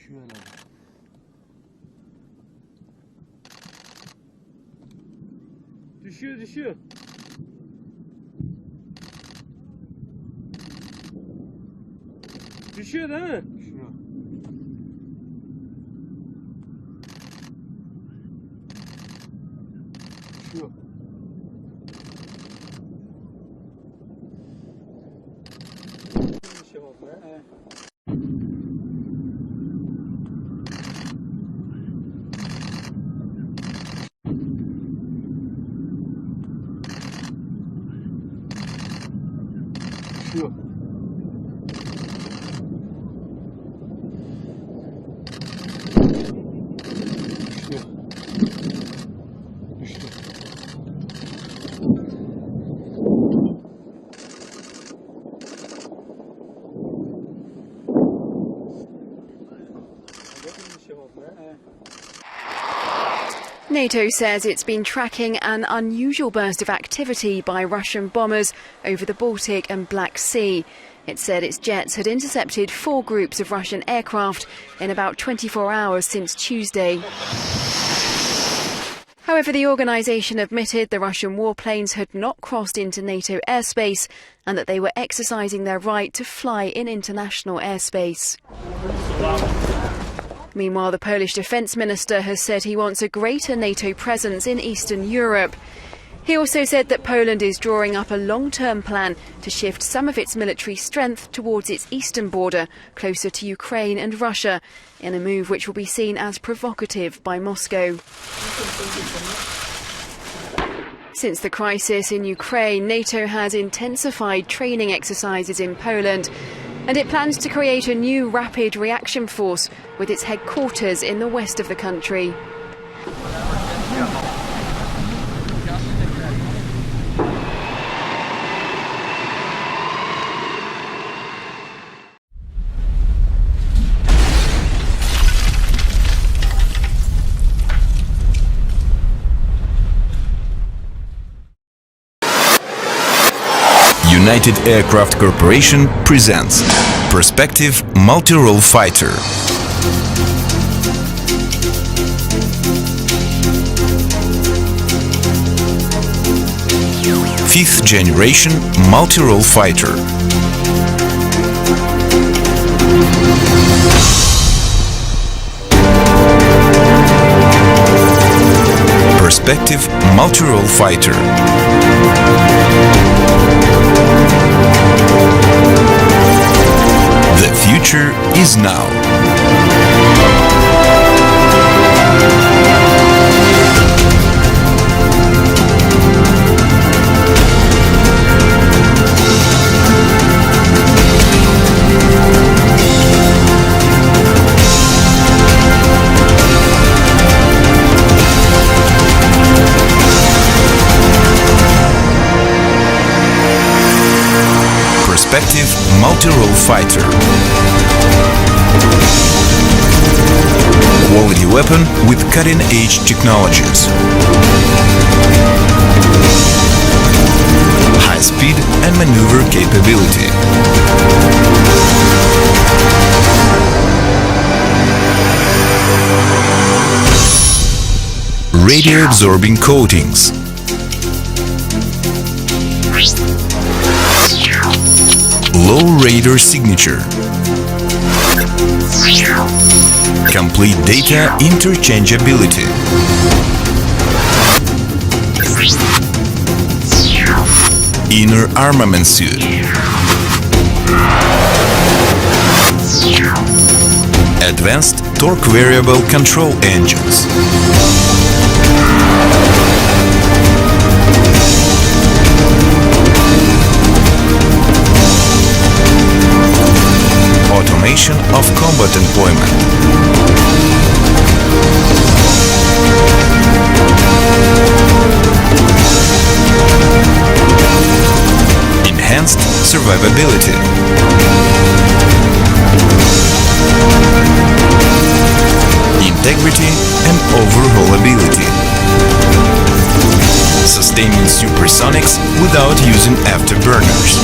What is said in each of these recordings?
Düşüyor herhalde. Düşüyor. Düşüyor değil mi? Düşüyor. Düşüyor. Bir şey oldu ya. Evet. Düşüyor. Düştü. NATO says it's been tracking an unusual burst of activity by Russian bombers over the Baltic and Black Sea. It said its jets had intercepted 4 groups of Russian aircraft in about 24 hours since Tuesday. However, the organisation admitted the Russian warplanes had not crossed into NATO airspace and that they were exercising their right to fly in international airspace. Meanwhile, the Polish defence minister has said he wants a greater NATO presence in Eastern Europe. He also said that Poland is drawing up a long-term plan to shift some of its military strength towards its eastern border, closer to Ukraine and Russia, in a move which will be seen as provocative by Moscow. Since the crisis in Ukraine, NATO has intensified training exercises in Poland, and it plans to create a new rapid reaction force with its headquarters in the west of the country. United Aircraft Corporation presents Perspective Multi-Role Fighter. Fifth generation multi-role fighter. Perspective multi-role fighter. The future is now. Perspective multi-role fighter. Quality weapon with cutting-edge technologies. High speed and maneuver capability. Radio-absorbing coatings. Low radar signature. Complete data interchangeability. Inner armament suit. Advanced torque variable control engines. Automation of combat employment. Enhanced survivability. Integrity and overhaulability. Sustaining supersonics without using afterburners.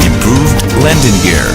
Improved landing gear.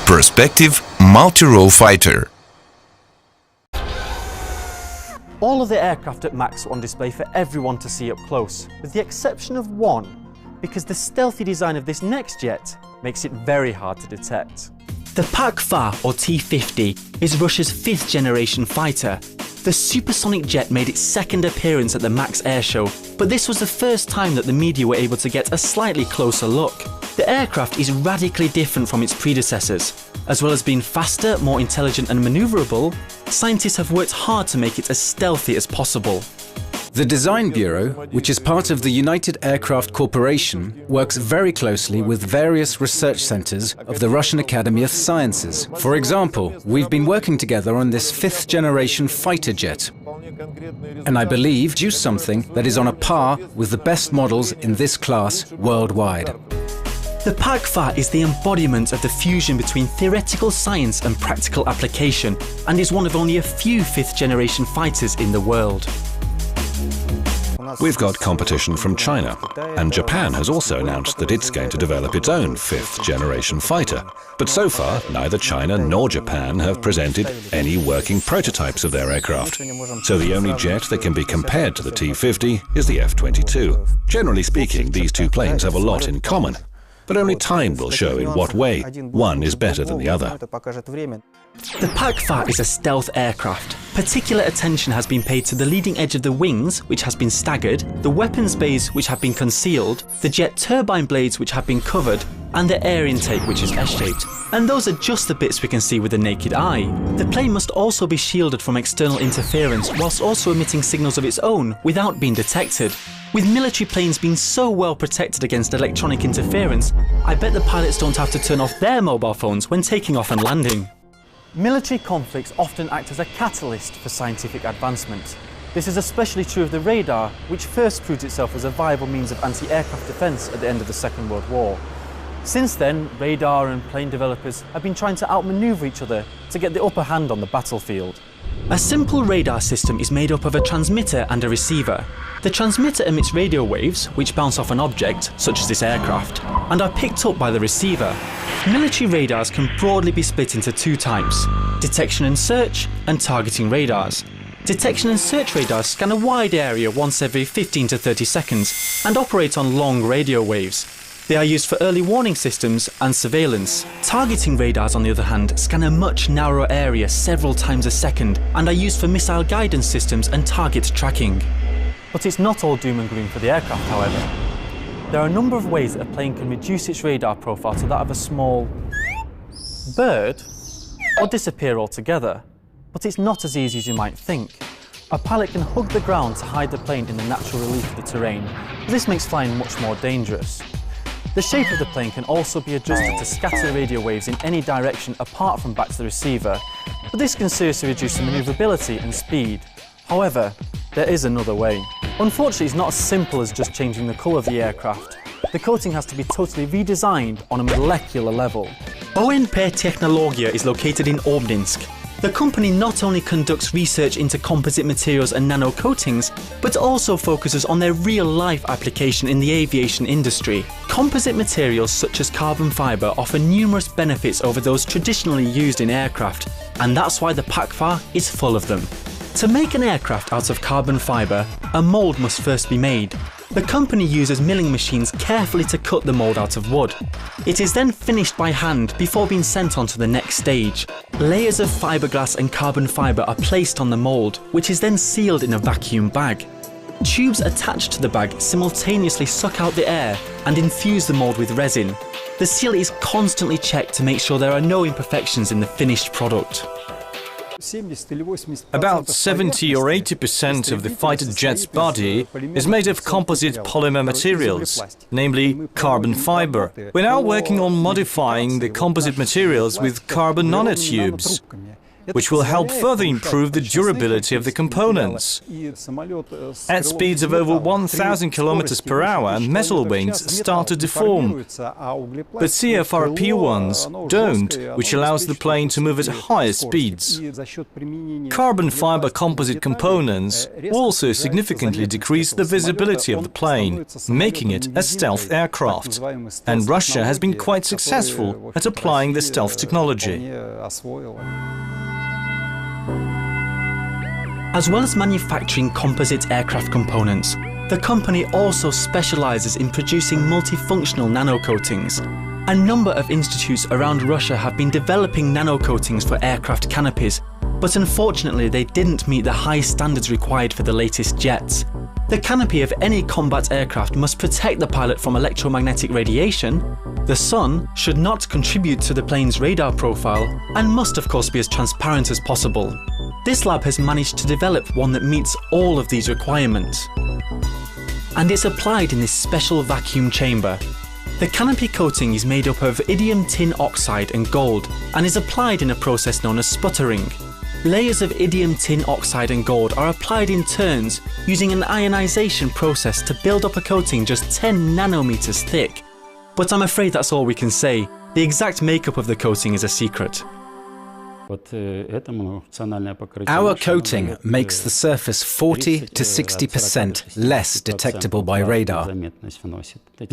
Perspective multi-role fighter. All of the aircraft at MAX are on display for everyone to see up close, with the exception of one, because the stealthy design of this next jet makes it very hard to detect. The Faggard, or T-50, is Russia's 5th generation fighter. The supersonic jet made its second appearance at the MAX Airshow, but this was the first time that the media were able to get a slightly closer look. The aircraft is radically different from its predecessors. As well as being faster, more intelligent and manoeuvrable, scientists have worked hard to make it as stealthy as possible. The Design Bureau, which is part of the United Aircraft Corporation, works very closely with various research centers of the Russian Academy of Sciences. For example, we've been working together on this 5th generation fighter jet, and I believe produce something that is on a par with the best models in this class worldwide. The Faggard is the embodiment of the fusion between theoretical science and practical application, and is one of only a few 5th generation fighters in the world. We've got competition from China, and Japan has also announced that it's going to develop its own 5th generation fighter. But so far, neither China nor Japan have presented any working prototypes of their aircraft. So the only jet that can be compared to the T-50 is the F-22. Generally speaking, these two planes have a lot in common, but only time will show in what way one is better than the other. The Faggard is a stealth aircraft. Particular attention has been paid to the leading edge of the wings, which has been staggered, the weapons bays, which have been concealed, the jet turbine blades, which have been covered, and the air intake, which is S-shaped. And those are just the bits we can see with the naked eye. The plane must also be shielded from external interference, whilst also emitting signals of its own without being detected. With military planes being so well protected against electronic interference, I bet the pilots don't have to turn off their mobile phones when taking off and landing. Military conflicts often act as a catalyst for scientific advancement. This is especially true of the radar, which first proved itself as a viable means of anti-aircraft defence at the end of the Second World War. Since then, radar and plane developers have been trying to outmaneuver each other to get the upper hand on the battlefield. A simple radar system is made up of a transmitter and a receiver. The transmitter emits radio waves, which bounce off an object, such as this aircraft, and are picked up by the receiver. Military radars can broadly be split into two types: detection and search, and targeting radars. Detection and search radars scan a wide area once every 15 to 30 seconds and operate on long radio waves. They are used for early warning systems and surveillance. Targeting radars, on the other hand, scan a much narrower area several times a second and are used for missile guidance systems and target tracking. But it's not all doom and gloom for the aircraft, however. There are a number of ways that a plane can reduce its radar profile to that of a small bird, or disappear altogether. But it's not as easy as you might think. A pilot can hug the ground to hide the plane in the natural relief of the terrain, but this makes flying much more dangerous. The shape of the plane can also be adjusted to scatter radio waves in any direction apart from back to the receiver, but this can seriously reduce the manoeuvrability and speed. However, there is another way. Unfortunately, it's not as simple as just changing the colour of the aircraft. The coating has to be totally redesigned on a molecular level. ONP Technologia is located in Obninsk. The company not only conducts research into composite materials and nano coatings, but also focuses on their real-life application in the aviation industry. Composite materials such as carbon fibre offer numerous benefits over those traditionally used in aircraft, and that's why the Faggard is full of them. To make an aircraft out of carbon fibre, a mould must first be made. The company uses milling machines carefully to cut the mould out of wood. It is then finished by hand before being sent on to the next stage. Layers of fiberglass and carbon fibre are placed on the mould, which is then sealed in a vacuum bag. Tubes attached to the bag simultaneously suck out the air and infuse the mould with resin. The seal is constantly checked to make sure there are no imperfections in the finished product. About 70 or 80% of the fighter jet's body is made of composite polymer materials, namely carbon fiber. We're now working on modifying the composite materials with carbon nanotubes, which will help further improve the durability of the components. At speeds of over 1,000 km per hour, metal wings start to deform, but CFRP ones don't, which allows the plane to move at higher speeds. Carbon fiber composite components also significantly decrease the visibility of the plane, making it a stealth aircraft, and Russia has been quite successful at applying the stealth technology. As well as manufacturing composite aircraft components, the company also specializes in producing multifunctional nanocoatings. A number of institutes around Russia have been developing nanocoatings for aircraft canopies, but unfortunately they didn't meet the high standards required for the latest jets. The canopy of any combat aircraft must protect the pilot from electromagnetic radiation, the sun should not contribute to the plane's radar profile, and must of course be as transparent as possible. This lab has managed to develop one that meets all of these requirements. And it's applied in this special vacuum chamber. The canopy coating is made up of iridium tin oxide and gold and is applied in a process known as sputtering. Layers of iridium tin oxide and gold are applied in turns using an ionization process to build up a coating just 10 nanometers thick. But I'm afraid that's all we can say. The exact makeup of the coating is a secret. Our coating makes the surface 40 to 60% less detectable by radar, and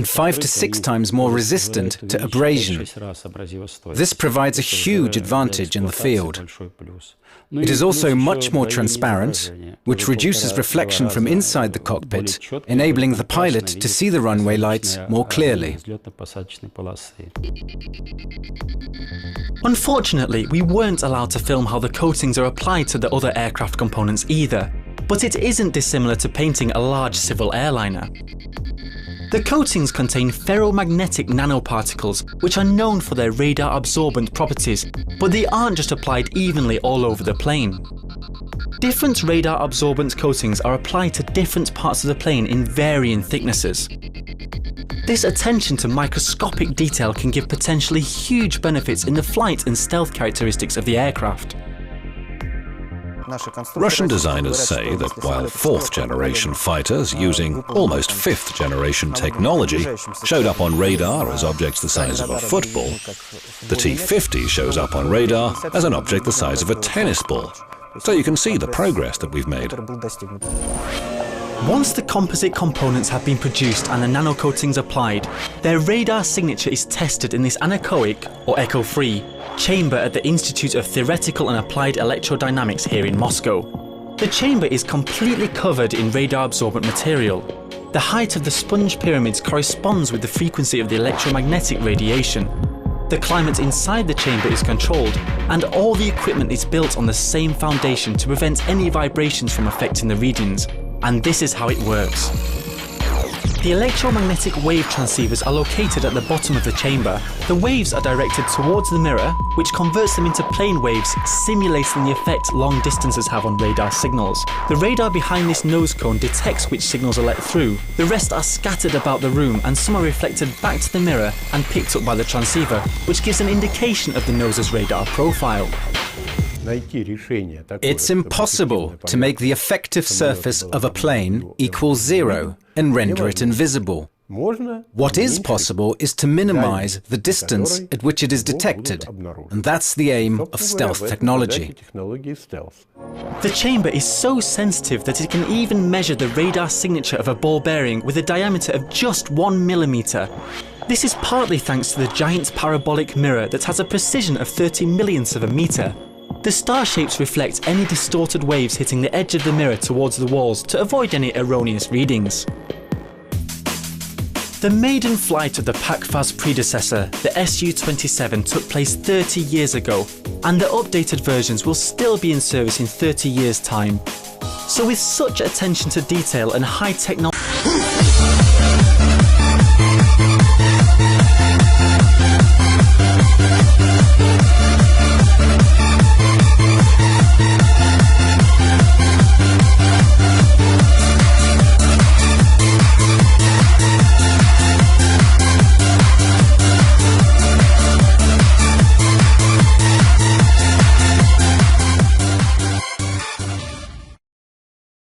5 to 6 times more resistant to abrasion. This provides a huge advantage in the field. It is also much more transparent, which reduces reflection from inside the cockpit, enabling the pilot to see the runway lights more clearly. Unfortunately, we weren't allowed to film how the coatings are applied to the other aircraft components either, but it isn't dissimilar to painting a large civil airliner. The coatings contain ferromagnetic nanoparticles, which are known for their radar-absorbent properties, but they aren't just applied evenly all over the plane. Different radar-absorbent coatings are applied to different parts of the plane in varying thicknesses. This attention to microscopic detail can give potentially huge benefits in the flight and stealth characteristics of the aircraft. Russian designers say that while 4th-generation fighters using almost 5th-generation technology showed up on radar as objects the size of a football, the T-50 shows up on radar as an object the size of a tennis ball. So you can see the progress that we've made. Once the composite components have been produced and the nanocoatings applied, their radar signature is tested in this anechoic, or echo-free, chamber at the Institute of Theoretical and Applied Electrodynamics here in Moscow. The chamber is completely covered in radar-absorbent material. The height of the sponge pyramids corresponds with the frequency of the electromagnetic radiation. The climate inside the chamber is controlled, and all the equipment is built on the same foundation to prevent any vibrations from affecting the readings. And this is how it works. The electromagnetic wave transceivers are located at the bottom of the chamber. The waves are directed towards the mirror, which converts them into plane waves, simulating the effect long distances have on radar signals. The radar behind this nose cone detects which signals are let through. The rest are scattered about the room, and some are reflected back to the mirror and picked up by the transceiver, which gives an indication of the nose's radar profile. It's impossible to make the effective surface of a plane equal 0 and render it invisible. What is possible is to minimize the distance at which it is detected, and that's the aim of stealth technology. The chamber is so sensitive that it can even measure the radar signature of a ball bearing with a diameter of just 1 millimeter. This is partly thanks to the giant parabolic mirror that has a precision of 30 millionths of a meter. The star shapes reflect any distorted waves hitting the edge of the mirror towards the walls to avoid any erroneous readings. The maiden flight of the PAC-FAS predecessor, the Su-27, took place 30 years ago, and the updated versions will still be in service in 30 years' time. So with such attention to detail and high technology...